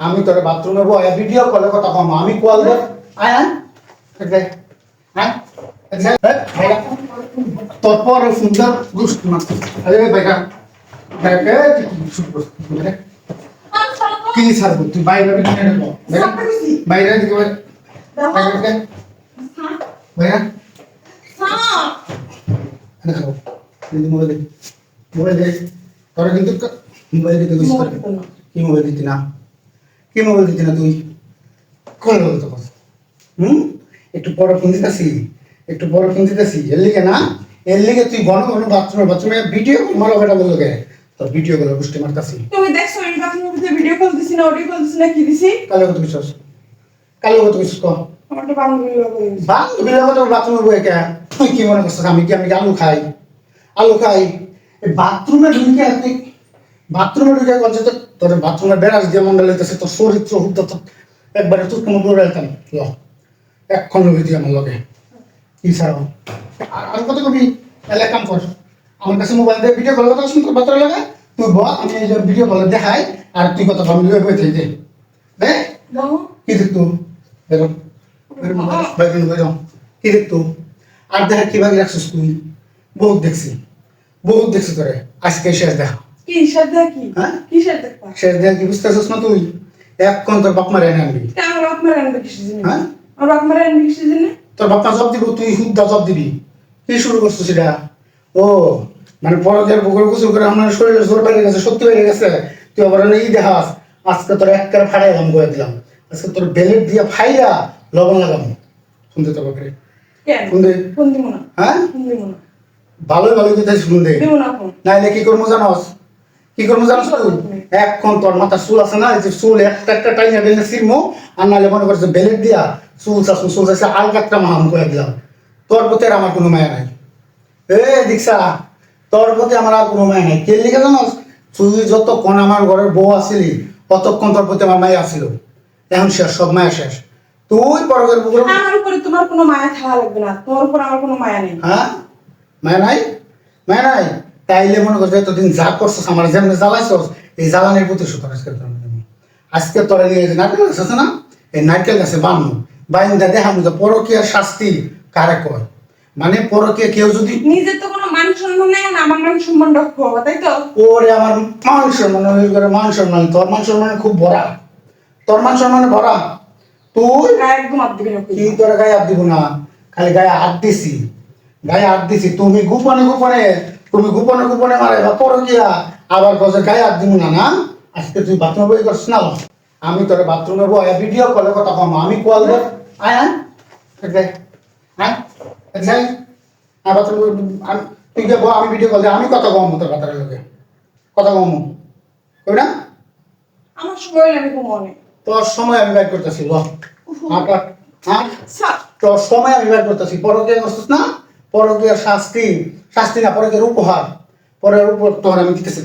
আমি তোর বাথরুমে বয়া ভিডিও কলে কথা কম আমি কল দে আয় আয় দেখ হ্যাঁ তোর পর সুন্দর গুষ্ট না আরে ভাইরা দেখে কি ছাড়বো তুই বাইরে বাইরে দিকে বাইরে ভাইরা দেখো মোবাইল মোবাইল তোরা কিন্তু মোবাইল দিতে কি মোবাইল দিতি না কি মোবাইল দিতি না তুই কোন বলতো একটু পরে ফোন দিতেছি একটু পরে ফোন দিতেছি এর লিগে তুই ঘন ঘন বাথরুমে ভিডিও মারা বেটা বললো কে তোর ভিডিও গুলো গোষ্ঠী মারতাছি তুমি দেখছো এই বাথরুমে ভিডিও কল দিছি না অডিও কল দিছি না কি দিছি কালো কত বিশ্বাস কর আমার তো বান্ধবী তোর বাথরুমে বয়ে কে তুই কি মনে করছিস আমি কি আলু খাই এই বাথরুমে ঢুকে বলছে তোর বাথরুমে বেড়াস দিয়ে মন্ডল হইতেছে তোর চরিত্র হুদ্ধ একবারে তুই কোনো দৌড়ে যেতাম এক্ষণ লোক দিয়ে আমার লগে কি ছাড়াও আর কত কবি তাহলে কাম কর আমার কাছে মোবাইল দিয়ে ভিডিও কল কথা শুন তোর বাচ্চা লাগে তুই বল আমি এই যে ভিডিও কলে দেখাই আর তুই কথা ভাবলি বই থেকে দে কি দেখতো বেরো বেরো কি দেখতো আর দেখা কিভাবে রাখছিস তুই বহুত দেখছি তোরে আজকে শেষ দেখা কি শেষ দেখা কি হ্যাঁ কি শেষ দেখা শেষ দেখা কি বুঝতেছিস না তুই এখন তোর বাপ মারে আনবি আমার বাপ মারে আনবে কিসের জন্য হ্যাঁ আমার বাপ মারে আনবে কিসের জন্য তোর বাপ্পা জব দিব তুই হুদ্দা জব দিবি কি শুরু করছিস সেটা ও মানে পরকের পুকুর গোসল করে আমার শরীরে জোর বেড়ে গেছে সত্যি বেড়ে গেছে তুই আবার এই দেখাস আজকে তোর এক কারে ফাড়াই দাম করে দিলাম আজকে তোর বেলেট দিয়ে ফাইরা লবণ লাগাবো শুনতে তো বাপরে কেন ফোন দিব না হ্যাঁ ফোন দিব না ভালোই দিতে শুন দে দিব না ফোন নাইলে কি করবো জানোস তুই এখন তোর মাথা চুল আছে না এই যে চুল একটা টাইনা গেলে সিরমো আর নাহলে মনে করছে বেলেট দিয়া চুল চাচ্ছে আলকাতটা মাহাম করে দিলাম তোর প্রতি আর আমার কোনো মায়া নাই দীক্ষা তোর প্রতি আমার আর কোনো মায়া নাই কে লিখে জানোস তুই যতক্ষণ আমার ঘরের বউ আসিলি ততক্ষণ তোর প্রতি আমার মায়া আসিল এখন শেষ সব মায়া শেষ তুই পরকের পুকুরে আমার উপরে তোমার কোনো মায়া থাকা লাগবে না তোর উপর আমার কোনো মায়া নেই হ্যাঁ মায়া নাই তাইলে মনে করছে এতদিন যা করছিস আমার যেমনি জ্বালাইছস এই জ্বালানির প্রতি সুতরাং আজকে তোরা নিয়ে নারকেল গাছ আছে না এই নারকেল গাছে বানু বাইন্দা দেখাম যে পরকীয়ার শাস্তি কারে কয় মানে পরকীয়া কেউ যদি নিজের তো কোনো মান সম্মান নেই না আমার মান সম্মান রক্ষা হবে তাই তো ওরে আমার মান সম্মান মান সম্মান তোর মান সম্মান খুব ভরা তোর মান সম্মানে ভরা তুই গায়ে একদম হাত দিবি না কি তোর গায়ে হাত দিব না খালি গায়ে হাত দিছি তুমি গোপনে মারে বা পরকিয়া আবার গজে গায়ে হাত দিব না আজকে তুই বাথরুমে বই করছিস না আমি তোর বাথরুমে বয়া ভিডিও কলে কথা কম আমি কল দে আয় বাথরুমে তুই গে আমি ভিডিও কল দে আমি কথা কম তোর বাতারের লোকে কথা কম কই না আমার সময় আমি ঘুমোনে তোর সময় আমি বের করতেছি তোর সময় আমি বের করতেছি পরকীয়া করছিস না পরকীয়ার শাস্তি না পরকীয়ার উপহার পরের উপর তোর আমি দিতেছি